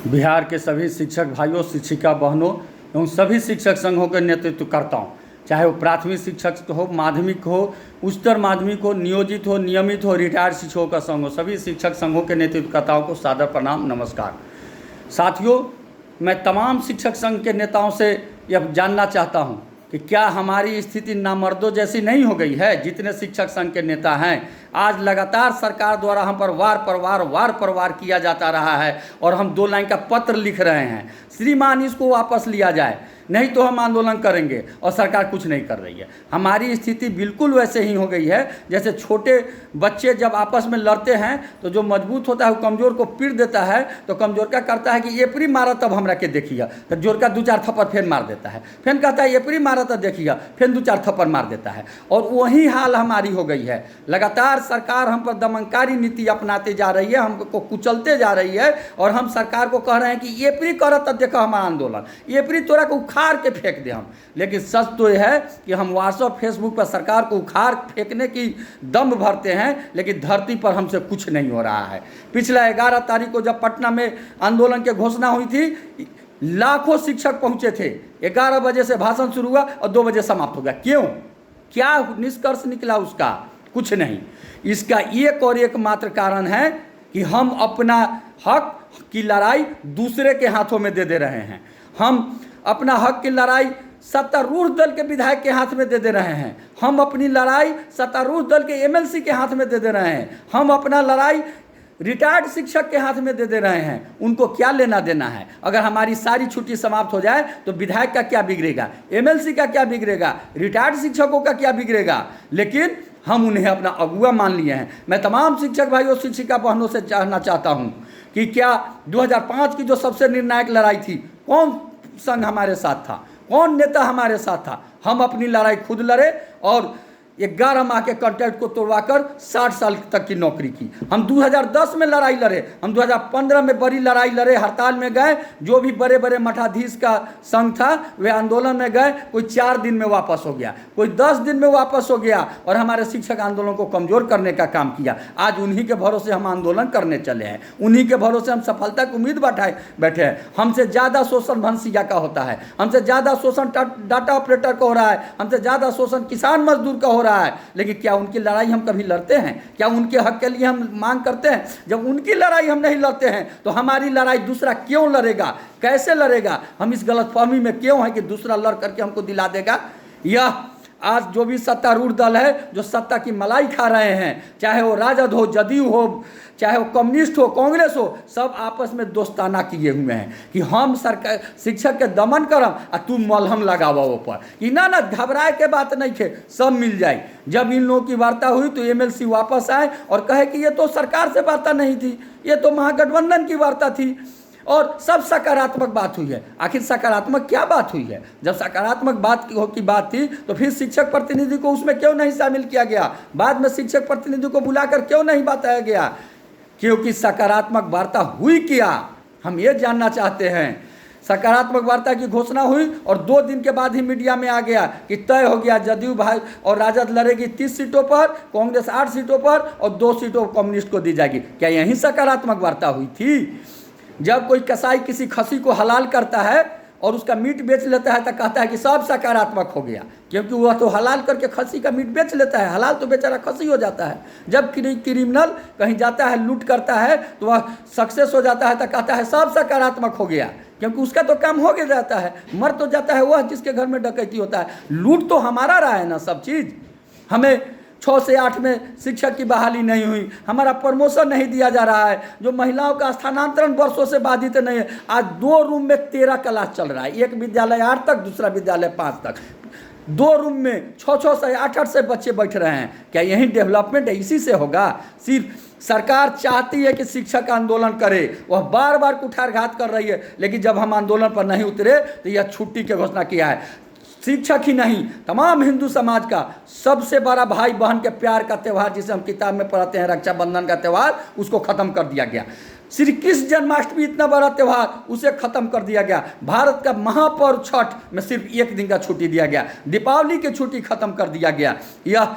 बिहार के सभी शिक्षक भाइयों, शिक्षिका बहनों एवं सभी शिक्षक संघों के नेतृत्व करता हूँ। चाहे वो प्राथमिक शिक्षक हो, माध्यमिक हो, उच्चतर माध्यमिक हो, नियोजित हो, नियमित हो, रिटायर्ड शिक्षकों का संघ हो, सभी शिक्षक संघों के नेतृत्वकर्ताओं को सादर प्रणाम, नमस्कार। साथियों, मैं तमाम शिक्षक संघ के नेताओं से यह जानना चाहता हूँ कि क्या हमारी स्थिति नामर्दों जैसी नहीं हो गई है। जितने शिक्षक संघ के नेता हैं, आज लगातार सरकार द्वारा हम पर वार पर वार किया जाता रहा है और हम 2 लाइन का पत्र लिख रहे हैं, श्रीमान इसको वापस लिया जाए, नहीं तो हम आंदोलन करेंगे, और सरकार कुछ नहीं कर रही है। हमारी स्थिति बिल्कुल वैसे ही हो गई है जैसे छोटे बच्चे जब आपस में लड़ते हैं तो जो मजबूत होता है वो कमज़ोर को पीट देता है, तो कमज़ोर का करता है कि ये प्री मारा तब हमरा के देखिए, तो जोर का 2-4 थप्पड़ फिर मार देता है, फिर कहता है ये प्री मारा तब देखिए, फिर 2-4 थप्पड़ मार देता है। और वही हाल हमारी हो गई है। लगातार सरकार हम पर दमनकारी नीति अपनाते जा रही है, हमको कुचलते जा रही है, और हम सरकार को कह रहे हैं कि ये प्री करो तब देखो हमारा आंदोलन, ये प्री तोरा को उखाड़ के फेंक दे हम। लेकिन सच तो यह है कि हम व्हाट्सएप फेसबुक पर सरकार को उखाड़ फेंकने की दम भरते हैं, लेकिन धरती पर हमसे कुछ नहीं हो रहा है। पिछला 11 तारीख को जब पटना में आंदोलन की घोषणा हुई थी, लाखों शिक्षक पहुंचे थे। 11 बजे से भाषण शुरू हुआ और 2 बजे समाप्त हो गया। क्यों? क्या निष्कर्ष निकला उसका? कुछ नहीं। इसका एक और एकमात्र कारण है कि हम अपना हक की लड़ाई दूसरे के हाथों में दे रहे हैं। हम अपना हक की लड़ाई सत्तारूढ़ दल के विधायक के हाथ में दे रहे हैं। हम अपनी लड़ाई सत्तारूढ़ दल के एमएलसी के हाथ में दे रहे हैं। हम अपना लड़ाई रिटायर्ड शिक्षक के हाथ में दे रहे हैं। उनको क्या लेना देना है? अगर हमारी सारी छुट्टी समाप्त हो जाए तो विधायक का क्या बिगड़ेगा, एमएलसी का क्या बिगड़ेगा, रिटायर्ड शिक्षकों का क्या बिगड़ेगा? लेकिन हम उन्हें अपना अगुआ मान लिए हैं। मैं तमाम शिक्षक भाइयों, शिक्षिका बहनों से जानना चाहता हूं कि क्या 2005 की जो सबसे निर्णायक लड़ाई थी, कौन संघ हमारे साथ था, कौन नेता हमारे साथ था? हम अपनी लड़ाई खुद लड़े और 11 माह के कॉन्ट्रैक्ट को तोड़वाकर 60 साल तक की नौकरी की। हम 2010 में लड़ाई लड़े, हम 2015 में बड़ी लड़ाई लड़े, हड़ताल में गए। जो भी बड़े बड़े मठाधीश का संघ था वे आंदोलन में गए। कोई 4 दिन में वापस हो गया, कोई 10 दिन में वापस हो गया, और हमारे शिक्षक आंदोलन को कमज़ोर करने का काम किया। आज उन्हीं के भरोसे हम आंदोलन करने चले हैं, उन्हीं के भरोसे हम सफलता की उम्मीद बैठे हैं। हमसे ज़्यादा शोषण भंसिया का होता है, हमसे ज़्यादा शोषण डाटा ऑपरेटर का हो रहा है, हमसे ज़्यादा शोषण किसान मजदूर का हो रहा है। लेकिन क्या उनकी लड़ाई हम कभी लड़ते हैं? क्या उनके हक के लिए हम मांग करते हैं? जब उनकी लड़ाई हम नहीं लड़ते हैं तो हमारी लड़ाई दूसरा क्यों लड़ेगा, कैसे लड़ेगा? हम इस गलतफहमी में क्यों हैं कि दूसरा लड़ करके हमको दिला देगा? यह आज जो भी सत्तारूढ़ दल है, जो सत्ता की मलाई खा रहे हैं, चाहे वो राजद हो, जदयू हो, चाहे वो कम्युनिस्ट हो, कांग्रेस हो, सब आपस में दोस्ताना किए हुए हैं कि हम सरकार शिक्षक के दमन करम आ तू मलहम लगावा ऊपर कि ना घबराए के बात नहीं थे, सब मिल जाए। जब इन लोगों की वार्ता हुई तो एमएलसी वापस आए और कहे कि ये तो सरकार से वार्ता नहीं थी, ये तो महागठबंधन की वार्ता थी, और सब सकारात्मक बात हुई है। आखिर सकारात्मक क्या बात हुई है? जब सकारात्मक बात की बात थी तो फिर शिक्षक प्रतिनिधि को उसमें क्यों नहीं शामिल किया गया? बाद में शिक्षक प्रतिनिधि को बुलाकर क्यों नहीं बताया गया? क्योंकि सकारात्मक वार्ता हुई क्या, हम ये जानना चाहते हैं। सकारात्मक वार्ता की घोषणा हुई और 2 दिन के बाद ही मीडिया में आ गया कि तय हो गया, जदयू भाई और राजद लड़ेगी 30 सीटों पर, कांग्रेस 8 सीटों पर और 2 सीटों कम्युनिस्ट को दी जाएगी। क्या यही सकारात्मक वार्ता हुई थी? जब कोई कसाई किसी खसी को हलाल करता है और उसका मीट बेच लेता है तो कहता है कि सब सकारात्मक हो गया, क्योंकि वह तो हलाल करके खसी का मीट बेच लेता है, हलाल तो बेचारा खसी हो जाता है। जब क्रिमिनल कहीं जाता है, लूट करता है, तो वह सक्सेस हो जाता है तो कहता है सब सकारात्मक हो गया, क्योंकि उसका तो काम हो गया जाता है। मर तो जाता है वह जिसके घर में डकैती होता है। लूट तो हमारा रहा है ना सब चीज़। हमें 6 से 8 में शिक्षक की बहाली नहीं हुई, हमारा प्रमोशन नहीं दिया जा रहा है, जो महिलाओं का स्थानांतरण वर्षों से बाधित नहीं है। आज 2 रूम में 13 क्लास चल रहा है, एक विद्यालय 8 तक, दूसरा विद्यालय 5 तक। 2 रूम में 6-6 से 8-8 से बच्चे बैठ रहे हैं। क्या यही डेवलपमेंट है? इसी से होगा? सिर्फ सरकार चाहती है कि शिक्षक आंदोलन करे, वह बार बार कुठारघात कर रही है, लेकिन जब हम आंदोलन पर नहीं उतरे तो यह छुट्टी की घोषणा किया है। शिक्षक ही नहीं, तमाम हिंदू समाज का सबसे बड़ा भाई बहन के प्यार का त्यौहार, जिसे हम किताब में पढ़ते हैं रक्षाबंधन का त्यौहार, उसको ख़त्म कर दिया गया। श्री कृष्ण जन्माष्टमी इतना बड़ा त्यौहार, उसे खत्म कर दिया गया। भारत का महापर्व छठ में सिर्फ 1 दिन का छुट्टी दिया गया। दीपावली की छुट्टी खत्म कर दिया गया। यह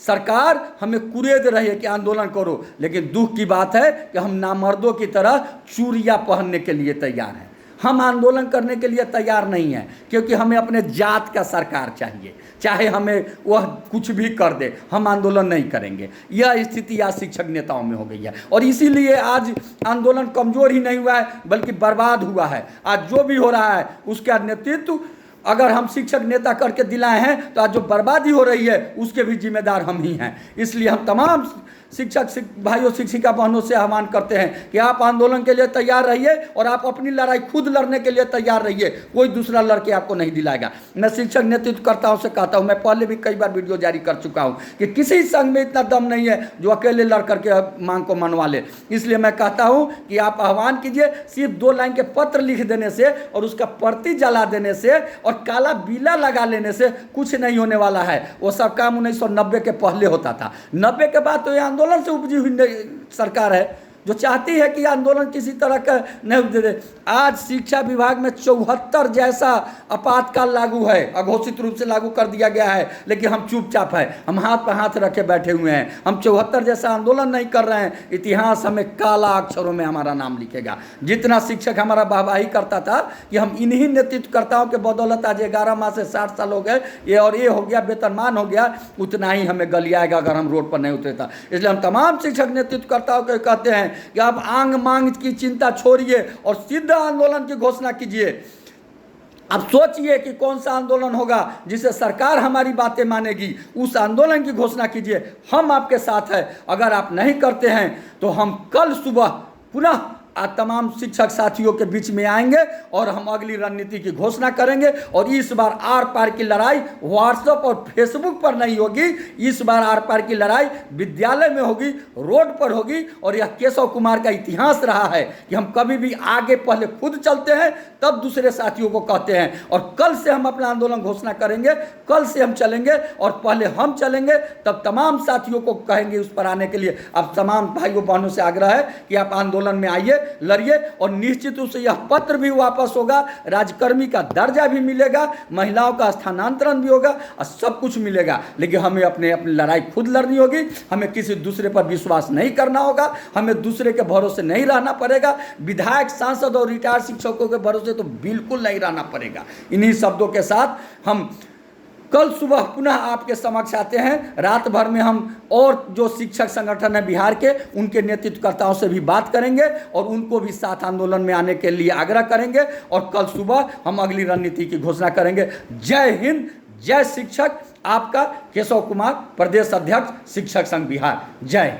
सरकार हमें कुरेद रही है कि आंदोलन करो, लेकिन दुख की बात है कि हम नामर्दों की तरह चूड़ियाँ पहनने के लिए तैयार हैं। हम आंदोलन करने के लिए तैयार नहीं हैं, क्योंकि हमें अपने जात का सरकार चाहिए, चाहे हमें वह कुछ भी कर दे, हम आंदोलन नहीं करेंगे। यह स्थिति आज शिक्षक नेताओं में हो गई है, और इसीलिए आज आंदोलन कमज़ोर ही नहीं हुआ है बल्कि बर्बाद हुआ है। आज जो भी हो रहा है उसका नेतृत्व अगर हम शिक्षक नेता करके दिलाए हैं, तो आज जो बर्बादी हो रही है उसके भी जिम्मेदार हम ही हैं। इसलिए हम तमाम शिक्षक भाइयों शिक्षिका बहनों से आह्वान करते हैं कि आप आंदोलन के लिए तैयार रहिए और आप अपनी लड़ाई खुद लड़ने के लिए तैयार रहिए, कोई दूसरा लड़के आपको नहीं दिलाएगा। मैं शिक्षक नेतृत्वकर्ताओं से कहता हूं, मैं पहले भी कई बार वीडियो जारी कर चुका हूं कि किसी संघ में इतना दम नहीं है जो अकेले लड़ करके मांग को मनवा ले। इसलिए मैं कहता हूं कि आप आह्वान कीजिए, सिर्फ 2 लाइन के पत्र लिख देने से और उसका प्रति जला देने से और काला बीला लगा लेने से कुछ नहीं होने वाला है। वो सब काम 1990 के पहले होता था। 90 के बाद तो ये आंदोलन से उपजी हुई सरकार है जो चाहती है कि आंदोलन किसी तरह का नहीं दे दे। आज शिक्षा विभाग में 74 जैसा आपातकाल लागू है, अघोषित रूप से लागू कर दिया गया है, लेकिन हम चुपचाप है, हम हाथ पर हाथ रखे बैठे हुए हैं। हम 74 जैसा आंदोलन नहीं कर रहे हैं। इतिहास हमें काला अक्षरों में हमारा नाम लिखेगा। जितना शिक्षक हमारा वाहवाही करता था कि हम इन्हीं नेतृत्वकर्ताओं के बदौलत आज 11 माह से 60 साल हो गए, ये और ये हो गया, वेतनमान हो गया, उतना ही हमें गलियाएगा अगर हम रोड पर नहीं उतरता। इसलिए हम तमाम शिक्षक नेतृत्वकर्ताओं को कहते हैं कि आप आंग मांग की चिंता छोड़िए और सीधा आंदोलन की घोषणा कीजिए। अब सोचिए कि कौन सा आंदोलन होगा जिसे सरकार हमारी बातें मानेगी, उस आंदोलन की घोषणा कीजिए। हम आपके साथ हैं। अगर आप नहीं करते हैं तो हम कल सुबह पुनः तमाम शिक्षक साथियों के बीच में आएंगे और हम अगली रणनीति की घोषणा करेंगे। और इस बार आर पार की लड़ाई व्हाट्सएप और फेसबुक पर नहीं होगी। इस बार आर पार की लड़ाई विद्यालय में होगी, रोड पर होगी। और यह केशव कुमार का इतिहास रहा है कि हम कभी भी आगे पहले खुद चलते हैं, तब दूसरे साथियों को कहते हैं। और कल से हम अपना आंदोलन घोषणा करेंगे, कल से हम चलेंगे और पहले हम चलेंगे, तब तमाम साथियों को कहेंगे उस पर आने के लिए। अब तमाम भाइयों बहनों से आग्रह है कि आप आंदोलन में आइए, लड़िए। और निश्चित रूप से यह पत्र भी वापस होगा, राजकर्मी का दर्जा भी मिलेगा, महिलाओं का स्थानांतरण भी होगा और सब कुछ मिलेगा। लेकिन हमें अपनी लड़ाई खुद लड़नी होगी। हमें किसी दूसरे पर विश्वास नहीं करना होगा, हमें दूसरे के भरोसे नहीं रहना पड़ेगा। विधायक, सांसद और रिटायर्ड शिक्षकों के भरोसे तो बिल्कुल नहीं रहना पड़ेगा। इन्हीं शब्दों के साथ हम कल सुबह पुनः आपके समक्ष आते हैं। रात भर में हम और जो शिक्षक संगठन है बिहार के, उनके नेतृत्वकर्ताओं से भी बात करेंगे और उनको भी साथ आंदोलन में आने के लिए आग्रह करेंगे। और कल सुबह हम अगली रणनीति की घोषणा करेंगे। जय हिंद, जय शिक्षक। आपका केशव कुमार, प्रदेश अध्यक्ष शिक्षक संघ बिहार। जय हिंद।